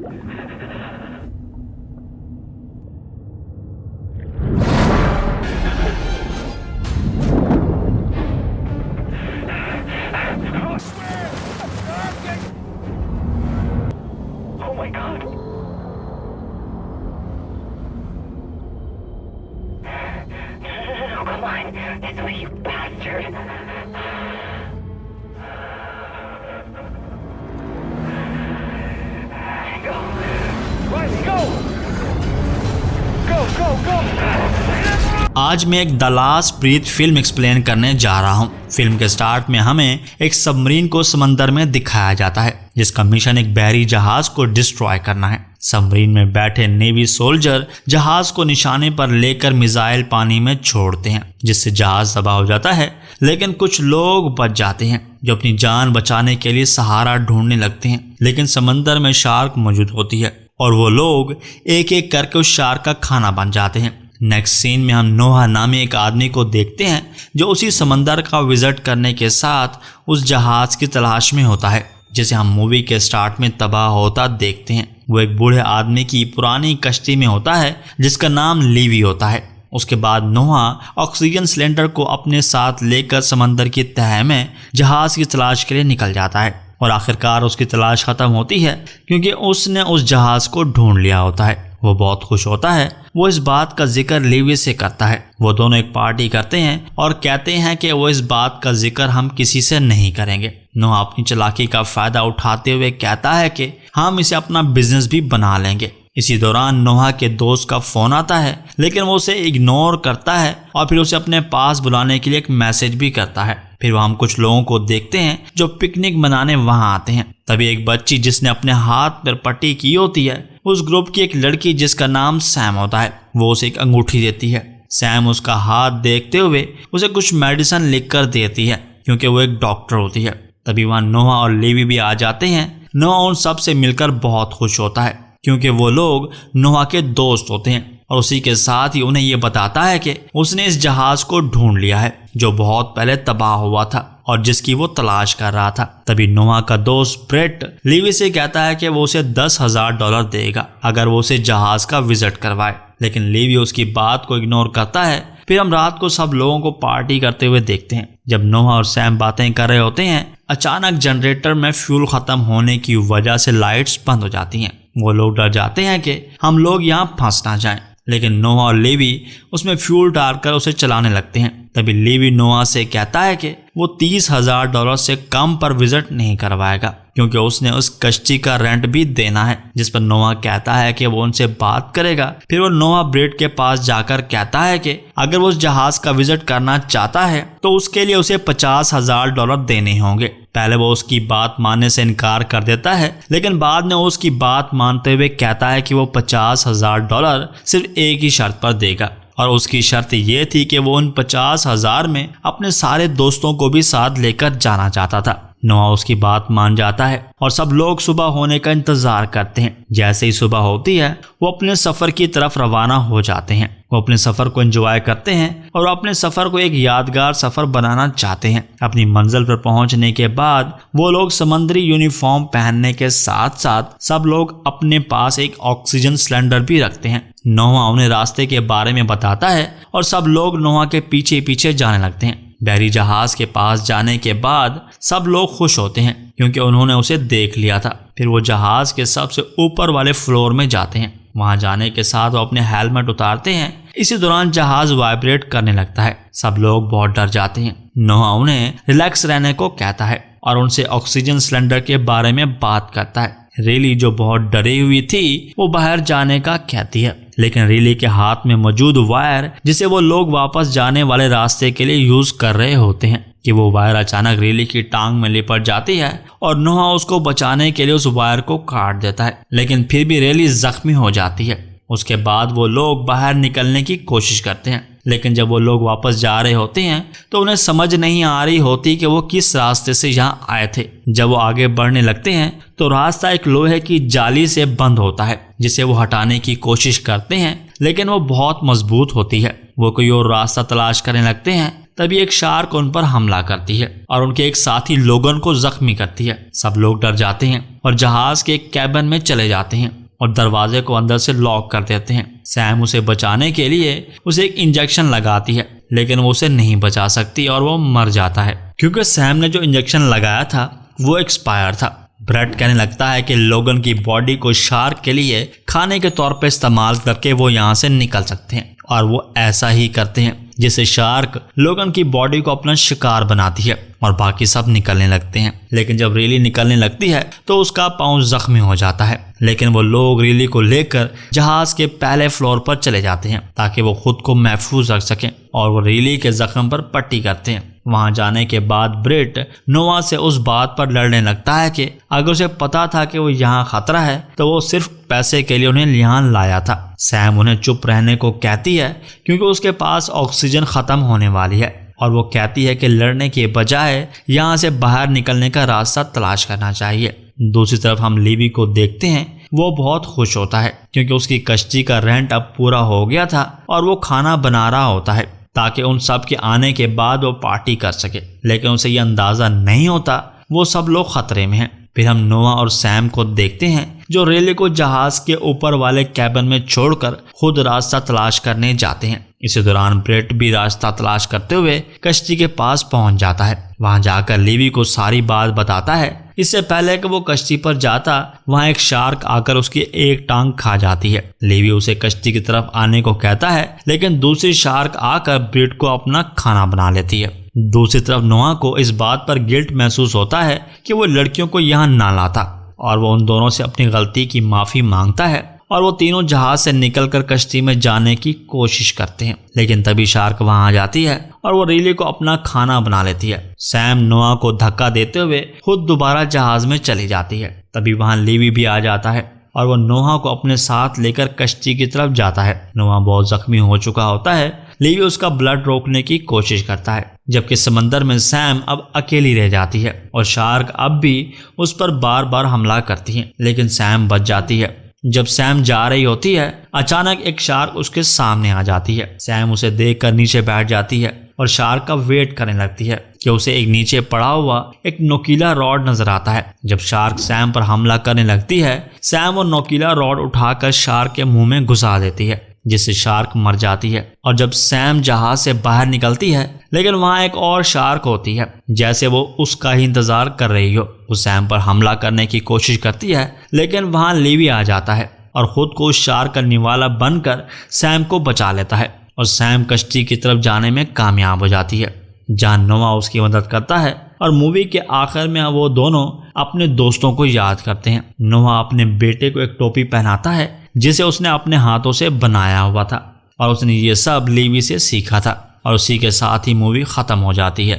Oh my God. No, come on. This way, you bastard. Go. Riley, go. Go, go, go. आज मैं एक the last breath film explain करने जा रहा हूँ। फिल्म के स्टार्ट में हमें एक सबमरीन को समंदर में दिखाया जाता है जिसका मिशन एक बहरी जहाज को डिस्ट्रॉय करना है। सबमरीन में बैठे नेवी सोल्जर जहाज को निशाने पर लेकर मिसाइल पानी में छोड़ते हैं जिससे जहाज तबाह हो जाता है, लेकिन कुछ लोग बच जाते हैं जो अपनी जान बचाने के लिए सहारा ढूंढने लगते हैं। लेकिन समंदर में शार्क मौजूद होती है और वो लोग एक एक करके उस शार्क का खाना बन जाते हैं। नेक्स्ट सीन में हम नोहा नामी एक आदमी को देखते हैं जो उसी समंदर का विजिट करने के साथ उस जहाज की तलाश में होता है जिसे हम मूवी के स्टार्ट में तबाह होता देखते हैं। वो एक बूढ़े आदमी की पुरानी कश्ती में होता है जिसका नाम लीवी होता है। उसके बाद नोहा ऑक्सीजन सिलेंडर को अपने साथ लेकर समंदर की तह में जहाज की तलाश के लिए निकल जाता है और आखिरकार उसकी तलाश खत्म होती है क्योंकि उसने उस जहाज को ढूंढ लिया होता है। वो बहुत खुश होता है। वो इस बात का जिक्र लीवी से करता है। वो दोनों एक पार्टी करते हैं और कहते हैं कि वो इस बात का जिक्र हम किसी से नहीं करेंगे। नोहा अपनी चालाकी का फायदा उठाते हुए कहता है कि हम इसे अपना बिजनेस भी बना लेंगे। इसी दौरान नोहा के दोस्त का फोन आता है लेकिन वो उसे इग्नोर करता है और फिर उसे अपने पास बुलाने के लिए एक मैसेज भी करता है। फिर हम कुछ लोगों को देखते हैं जो पिकनिक मनाने वहां आते हैं। तभी एक बच्ची जिसने अपने हाथ पर पट्टी की होती है, उस ग्रुप की एक लड़की जिसका नाम सैम होता है, वो उसे एक अंगूठी देती है। सैम उसका हाथ देखते हुए उसे कुछ मेडिसिन लिख कर देती है क्योंकि वो एक डॉक्टर होती है। तभी वहाँ नोहा और लीवी भी आ जाते हैं। नोहा उन सब से मिलकर बहुत खुश होता है क्योंकि वो लोग नोहा के दोस्त होते हैं और उसी के साथ ही उन्हें ये बताता है कि उसने इस जहाज को ढूंढ लिया है जो बहुत पहले तबाह हुआ था और जिसकी वो तलाश कर रहा था। तभी नोहा का दोस्त ब्रेट लीवी से कहता है कि वो उसे $10,000 देगा अगर वो उसे जहाज का विजिट करवाए, लेकिन लीवी उसकी बात को इग्नोर करता है। फिर हम रात को सब लोगों को पार्टी करते हुए देखते हैं। जब नोहा और सैम बातें कर रहे होते हैं, अचानक जनरेटर में फ्यूल खत्म होने की वजह से लाइट्स बंद हो जाती हैं। वो लोग डर जाते हैं कि हम लोग यहाँ फंस ना जाएं, लेकिन नोहा और लीवी उसमें फ्यूल डालकर उसे चलाने लगते हैं। तभी लीवी नोहा से कहता है कि वो $30,000 से कम पर विजिट नहीं करवाएगा क्योंकि उसने उस कश्ती का रेंट भी देना है, जिस पर नोहा कहता है कि वो उनसे बात करेगा। फिर वो नोहा ब्रेट के पास जाकर कहता है कि अगर वो उस जहाज का विजिट करना चाहता है तो उसके लिए उसे $50,000 देने होंगे। पहले वो उसकी बात मानने से इनकार कर देता है, लेकिन बाद में उसकी बात मानते हुए कहता है कि वो $50,000 सिर्फ एक ही शर्त पर देगा और उसकी शर्त ये थी कि वो उन 50,000 में अपने सारे दोस्तों को भी साथ लेकर जाना चाहता था। नोहा उसकी बात मान जाता है और सब लोग सुबह होने का इंतजार करते हैं। जैसे ही सुबह होती है वो अपने सफर की तरफ रवाना हो जाते हैं। वो अपने सफर को एंजॉय करते हैं और अपने सफर को एक यादगार सफर बनाना चाहते हैं। अपनी मंजिल पर पहुंचने के बाद वो लोग समुद्री यूनिफॉर्म पहनने के साथ साथ सब लोग अपने पास एक ऑक्सीजन सिलेंडर भी रखते हैं। नोहा उन्हें रास्ते के बारे में बताता है और सब लोग नोहा के पीछे पीछे जाने लगते हैं। बहरी जहाज के पास जाने के बाद सब लोग खुश होते हैं क्योंकि उन्होंने उसे देख लिया था। फिर वो जहाज के सबसे ऊपर वाले फ्लोर में जाते हैं। वहां जाने के साथ वो अपने हेलमेट उतारते हैं। इसी दौरान जहाज वाइब्रेट करने लगता है। सब लोग बहुत डर जाते हैं। नोहा उन्हें रिलैक्स रहने को कहता है और उनसे ऑक्सीजन सिलेंडर के बारे में बात करता है। रेली जो बहुत डरी हुई थी वो बाहर जाने का कहती है, लेकिन रेली के हाथ में मौजूद वायर जिसे वो लोग वापस जाने वाले रास्ते के लिए यूज कर रहे होते हैं कि वो वायर अचानक रेली की टांग में लिपट जाती है और नोहा उसको बचाने के लिए उस वायर को काट देता है, लेकिन फिर भी रेली जख्मी हो जाती है। उसके बाद वो लोग बाहर निकलने की कोशिश करते हैं, लेकिन जब वो लोग वापस जा रहे होते हैं तो उन्हें समझ नहीं आ रही होती कि वो किस रास्ते से यहाँ आए थे। जब वो आगे बढ़ने लगते हैं तो रास्ता एक लोहे की जाली से बंद होता है जिसे वो हटाने की कोशिश करते हैं, लेकिन वो बहुत मजबूत होती है। वो कोई और रास्ता तलाश करने लगते हैं। तभी एक शार्क उन पर हमला करती है और उनके एक साथी लोगन को जख्मी करती है। सब लोग डर जाते हैं और जहाज के एक कैबिन में चले जाते हैं और दरवाजे को अंदर से लॉक कर देते हैं। सैम उसे बचाने के लिए उसे एक इंजेक्शन लगाती है, लेकिन वो उसे नहीं बचा सकती और वो मर जाता है क्योंकि सैम ने जो इंजेक्शन लगाया था वो एक्सपायर था। ब्रेट कहने लगता है कि लोगन की बॉडी को शार्क के लिए खाने के तौर पर इस्तेमाल करके वो यहाँ से निकल सकते हैं और वो ऐसा ही करते हैं, जिससे शार्क लोगन की बॉडी को अपना शिकार बनाती है और बाकी सब निकलने लगते हैं। लेकिन जब रेली निकलने लगती है तो उसका पाँव जख्मी हो जाता है, लेकिन वो लोग रेली को लेकर जहाज के पहले फ्लोर पर चले जाते हैं ताकि वो खुद को महफूज रख सकें और वो रेली के जख्म पर पट्टी करते हैं। वहां जाने के बाद ब्रेट नोवा से उस बात पर लड़ने लगता है कि अगर उसे पता था कि वो यहाँ खतरा है तो वो सिर्फ पैसे के लिए उन्हें यहाँ लाया था। सैम उन्हें चुप रहने को कहती है क्योंकि उसके पास ऑक्सीजन खत्म होने वाली है और वो कहती है कि लड़ने के बजाय यहाँ से बाहर निकलने का रास्ता तलाश करना चाहिए। दूसरी तरफ हम लीवी को देखते हैं। वो बहुत खुश होता है क्योंकि उसकी कश्ती का रेंट अब पूरा हो गया था और वो खाना बना रहा होता है ताकि उन सब के आने के बाद वो पार्टी कर सके, लेकिन उसे ये अंदाज़ा नहीं होता वो सब लोग खतरे में हैं। फिर हम नोवा और सैम को देखते हैं जो रेली को जहाज के ऊपर वाले कैबिन में छोड़कर खुद रास्ता तलाश करने जाते हैं। इसी दौरान ब्रेट भी रास्ता तलाश करते हुए कश्ती के पास पहुंच जाता है। वहां जाकर लीवी को सारी बात बताता है। इससे पहले कि वो कश्ती पर जाता वहां एक शार्क आकर उसकी एक टांग खा जाती है। लीवी उसे कश्ती की तरफ आने को कहता है, लेकिन दूसरी शार्क आकर ब्रेट को अपना खाना बना लेती है। दूसरी तरफ नोआ को इस बात पर गिल्ट महसूस होता है कि वो लड़कियों को यहाँ ना लाता और वो उन दोनों से अपनी गलती की माफ़ी मांगता है और वो तीनों जहाज से निकलकर कश्ती में जाने की कोशिश करते हैं। लेकिन तभी शार्क वहां आ जाती है और वो रेली को अपना खाना बना लेती है। सैम नोआ को धक्का देते हुए खुद दोबारा जहाज में चली जाती है। तभी वहां लीवी भी आ जाता है और वो नोआ को अपने साथ लेकर कश्ती की तरफ जाता है। नोआ बहुत जख्मी हो चुका होता है। लीवी उसका ब्लड रोकने की कोशिश करता है, जबकि समंदर में सैम अब अकेली रह जाती है और शार्क अब भी उस पर बार बार हमला करती है, लेकिन सैम बच जाती है। जब सैम जा रही होती है अचानक एक शार्क उसके सामने आ जाती है। सैम उसे देखकर नीचे बैठ जाती है और शार्क का वेट करने लगती है कि उसे एक नीचे पड़ा हुआ एक नोकीला रॉड नजर आता है। जब शार्क सैम पर हमला करने लगती है सैम वो नोकीला रॉड उठाकर शार्क के मुंह में घुसा देती है, जिससे शार्क मर जाती है। और जब सैम जहाज से बाहर निकलती है लेकिन वहां एक और शार्क होती है, जैसे वो उसका ही इंतजार कर रही हो। वो सैम पर हमला करने की कोशिश करती है, लेकिन वहां लीवी आ जाता है और खुद को उस शार्क का निवाला बनकर सैम को बचा लेता है और सैम कश्ती की तरफ जाने में कामयाब हो जाती है, जहां नोआ उसकी मदद करता है। और मूवी के आखिर में वो दोनों अपने दोस्तों को याद करते हैं। नोआ अपने बेटे को एक टोपी पहनाता है जिसे उसने अपने हाथों से बनाया हुआ था और उसने ये सब लीवी से सीखा था और उसी के साथ ही मूवी खत्म हो जाती है।